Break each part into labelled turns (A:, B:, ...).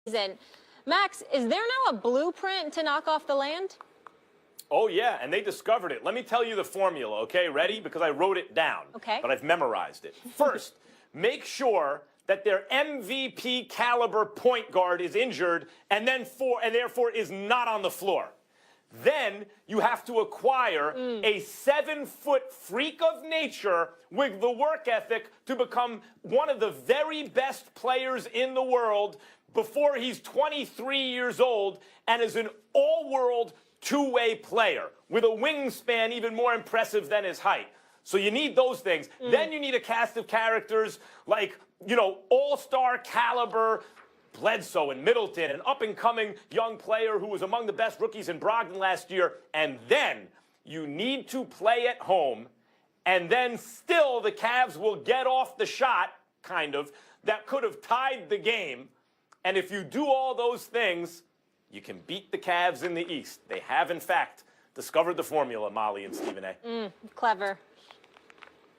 A: season. Max, is there now a blueprint to knock off the land?
B: Oh, yeah, and they discovered it. Let me tell you the formula, okay? Ready? Because I wrote it down.
A: Okay.
B: But I've memorized it. First, make sure that their MVP caliber point guard is injured and therefore is not on the floor. Then you have to acquire a 7-foot freak of nature with the work ethic to become one of the very best players in the world before he's 23 years old and is an all-world two-way player with a wingspan even more impressive than his height. So you need those things. Then you need a cast of characters like, all-star caliber Bledsoe and Middleton, an up-and-coming young player who was among the best rookies in Brogdon last year. And then you need to play at home, and then still the Cavs will get off the shot, kind of, that could have tied the game. And if you do all those things, you can beat the Cavs in the East. They have, in fact, discovered the formula, Molly and Stephen A.
A: Clever.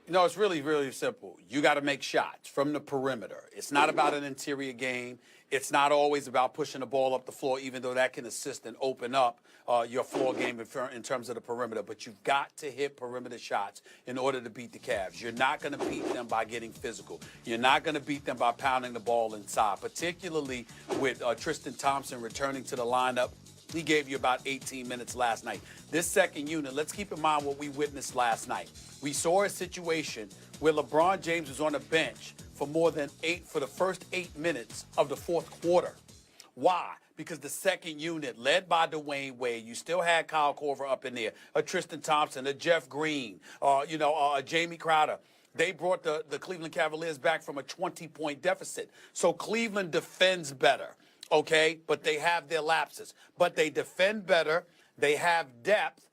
C: No, it's really, really simple. You got to make shots from the perimeter. It's not about an interior game. It's not always about pushing the ball up the floor, even though that can assist and open up your floor game in terms of the perimeter. But you've got to hit perimeter shots in order to beat the Cavs. You're not going to beat them by getting physical. You're not going to beat them by pounding the ball inside, particularly with Tristan Thompson returning to the lineup. He gave you about 18 minutes last night. This second unit, let's keep in mind what we witnessed last night. We saw a situation where LeBron James was on the bench for the first 8 minutes of the fourth quarter. Why? Because the second unit, led by Dwayne Wade, you still had Kyle Korver up in there, a Tristan Thompson, a Jeff Green, Jamie Crowder. They brought the Cleveland Cavaliers back from a 20-point deficit. So Cleveland defends better. Okay, but they have their lapses. But they defend better. They have depth.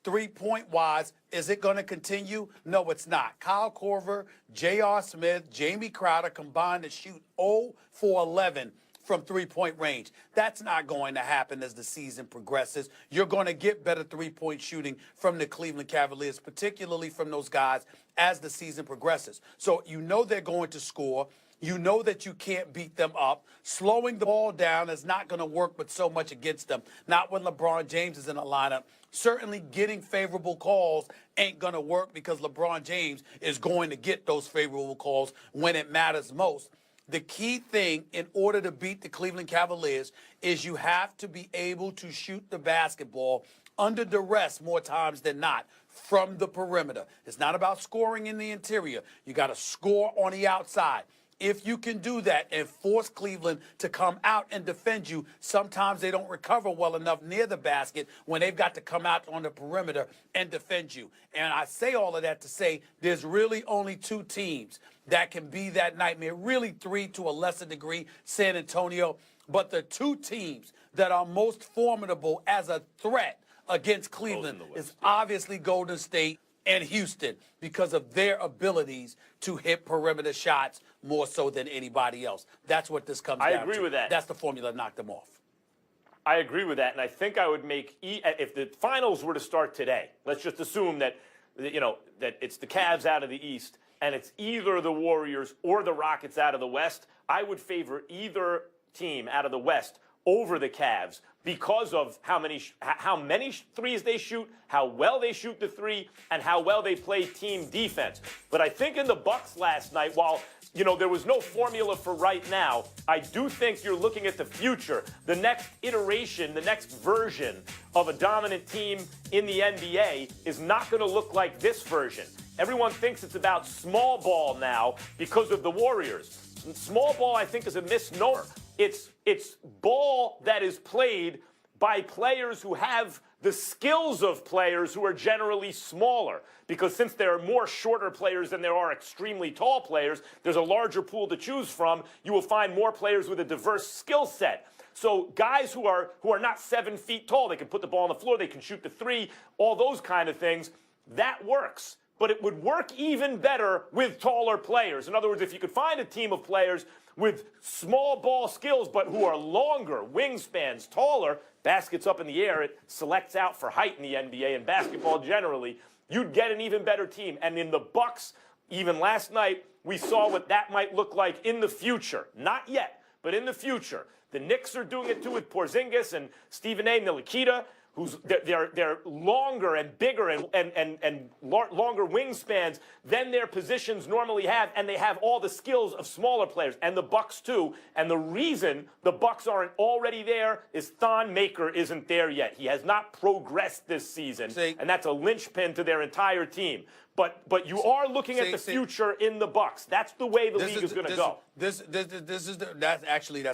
C: 3-point wise, is it going to continue? No, it's not. Kyle Korver, J.R. Smith, Jamie Crowder combined to shoot 0 for 11 from 3-point range. That's not going to happen as the season progresses. You're going to get better 3-point shooting from the Cleveland Cavaliers, particularly from those guys as the season progresses. So you know they're going to score. You know that you can't beat them up. Slowing the ball down is not going to work but so much against them. Not when LeBron James is in the lineup. Certainly getting favorable calls ain't going to work because LeBron James is going to get those favorable calls when it matters most. The key thing in order to beat the Cleveland Cavaliers is you have to be able to shoot the basketball under duress more times than not from the perimeter. It's not about scoring in the interior. You got to score on the outside. If you can do that and force Cleveland to come out and defend you, sometimes they don't recover well enough near the basket when they've got to come out on the perimeter and defend you. And I say all of that to say there's really only two teams that can be that nightmare, really three to a lesser degree, San Antonio. But the two teams that are most formidable as a threat against Cleveland is obviously Golden State and Houston because of their abilities to hit perimeter shots more so than anybody else. That's what this comes down to.
B: I agree with that.
C: That's the formula that knocked them off.
B: I agree with that, and I think I would make, if the finals were to start today, let's just assume that, that it's the Cavs out of the East and it's either the Warriors or the Rockets out of the West, I would favor either team out of the West over the Cavs because of how many threes they shoot, how well they shoot the three, and how well they play team defense. But I think in the Bucks last night, while there was no formula for right now, I do think you're looking at the future, the next iteration, the next version of a dominant team in the NBA is not going to look like this version. Everyone thinks it's about small ball now because of the Warriors. Small ball, I think, is a misnomer. It's ball that is played by players who have the skills of players who are generally smaller. Because since there are more shorter players than there are extremely tall players, there's a larger pool to choose from. You will find more players with a diverse skill set. So guys who are not 7 feet tall, they can put the ball on the floor, they can shoot the three, all those kind of things, that works. But it would work even better with taller players. In other words, if you could find a team of players with small ball skills but who are longer, wingspans, taller, baskets up in the air, it selects out for height in the NBA and basketball generally, you'd get an even better team. And in the Bucks, even last night, we saw what that might look like in the future. Not yet, but in the future. The Knicks are doing it too with Porzingis and Stephen A. Ntilikina, who's they're longer and bigger and longer wingspans than their positions normally have, and they have all the skills of smaller players, and the Bucks too. And the reason the Bucks aren't already there is Thon Maker isn't there yet. He has not progressed this season, and that's a linchpin to their entire team. But you are looking at the future in the Bucks. That's the way the league is going to go.
C: That's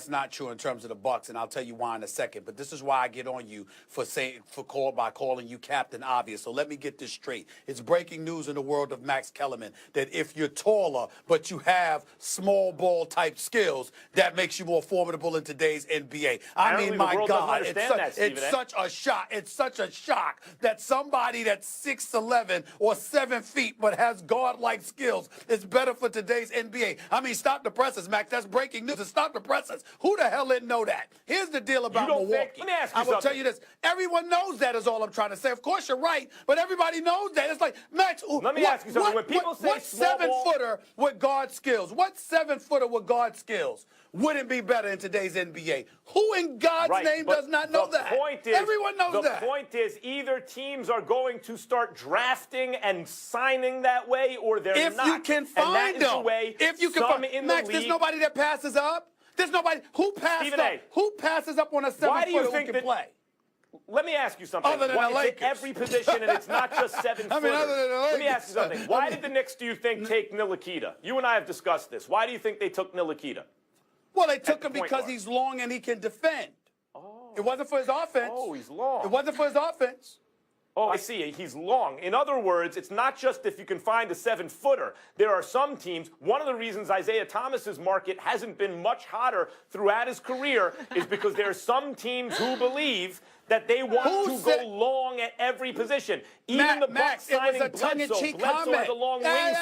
C: not true in terms of the Bucks, and I'll tell you why in a second. But this is why I get on you by calling you Captain Obvious. So let me get this straight. It's breaking news in the world of Max Kellerman that if you're taller but you have small ball type skills, that makes you more formidable in today's NBA. I mean, my God, it's such a shock. It's such a shock that somebody that's 6'11" or 7 feet but has guard-like skills is better for today's NBA. I mean, stop the presses, Max. That's breaking news. Stop the presses. Who the hell didn't know that? Here's the deal about Milwaukee.
B: Let me ask you
C: I will tell you this. Everyone knows that is all I'm trying to say. Of course you're right, but everybody knows that. It's like, Max,
B: let me ask you something. When people say
C: what
B: small ball,
C: 7-footer with guard skills? What 7-footer with guard skills wouldn't be better in today's NBA? Who in God's name does not know that? Everyone knows that.
B: The point is either teams are going to start drafting and signing that way, or they're not.
C: If you can find them. If you can find them. Max, there's nobody that passes up. There's nobody. Who passes up? Who passes up on a 7-footer who can play?
B: Let me ask you something.
C: Other than the Lakers.
B: It's every position, and it's not just 7 footers.
C: I mean, other than the Lakers.
B: Let me ask you something. Why did the Knicks, do you think, take Ntilikina? You and I have discussed this. Why do you think they took Ntilikina?
C: Well, they took him because he's long and he can defend. Oh. It wasn't for his offense.
B: Oh, he's long.
C: It wasn't for his offense.
B: Oh, I see. He's long. In other words, it's not just if you can find a 7-footer. There are some teams. One of the reasons Isaiah Thomas's market hasn't been much hotter throughout his career is because there are some teams who believe that they want to go long at every position. Even the Bucks signing Bledsoe. Bledsoe has a long wingspan.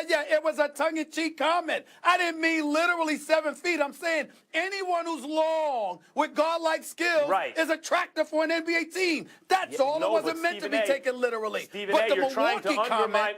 C: Yeah. It was a tongue-in-cheek comment. I didn't mean literally 7 feet. I'm saying anyone who's long with guard-like skills is attractive for an NBA team. That's all. It wasn't meant to be taken literally.
B: Stephen A., you're trying to undermine.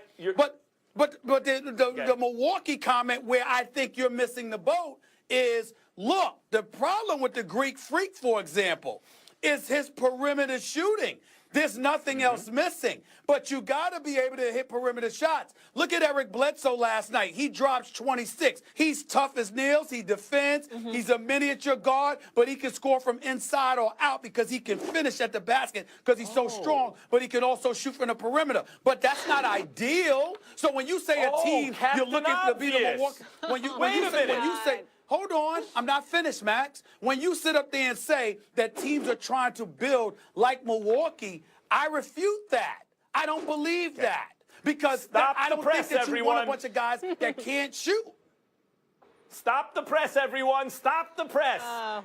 C: But the Milwaukee comment where I think you're missing the boat is, look, the problem with the Greek Freak, for example, is his perimeter shooting. There's nothing else missing. But you got to be able to hit perimeter shots. Look at Eric Bledsoe last night. He drops 26. He's tough as nails. He defends. He's a miniature guard, but he can score from inside or out because he can finish at the basket because he's so strong, but he can also shoot from the perimeter. But that's not ideal. So when you say a team, you're looking to be the Milwaukee. When you say, hold on, I'm not finished, Max. When you sit up there and say that teams are trying to build like Milwaukee, I refute that. I don't believe that. Because I don't think that you want a bunch of guys that can't shoot.
B: Stop the press, everyone. Stop the press.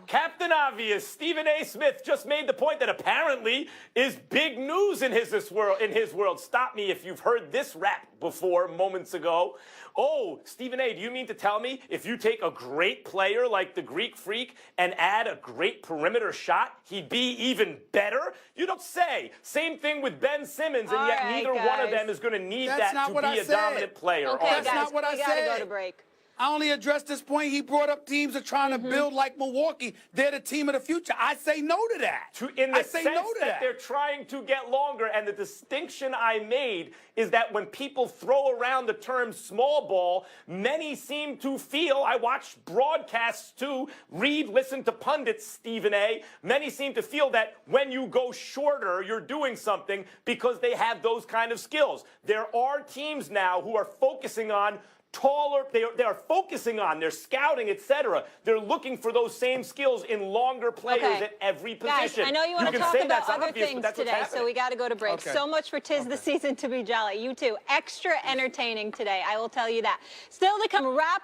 B: Captain Obvious, Stephen A. Smith, just made the point that apparently is big news in his world. Stop me if you've heard this rap before moments ago. Oh, Stephen A., do you mean to tell me if you take a great player like the Greek Freak and add a great perimeter shot, he'd be even better? You don't say. Same thing with Ben Simmons, and yet neither one of them is going to need that to be a dominant player.
A: Okay,
C: that's not what I said.
A: We got to go to break.
C: I only addressed this point. He brought up teams that are trying to build like Milwaukee. They're the team of the future. I say no to that.
B: In the sense that they're trying to get longer, and the distinction I made is that when people throw around the term small ball, many seem to feel, I watched broadcasts too, listen to pundits, Stephen A., many seem to feel that when you go shorter, you're doing something because they have those kind of skills. There are teams now who are focusing on taller, they are focusing on, they're scouting, etc. They're looking for those same skills in longer players at every position.
A: Guys, I know you want to talk about other things today, so we got to go to break. So much for 'tis the season to be jolly. You too. Extra entertaining today, I will tell you that. Still to come, rapper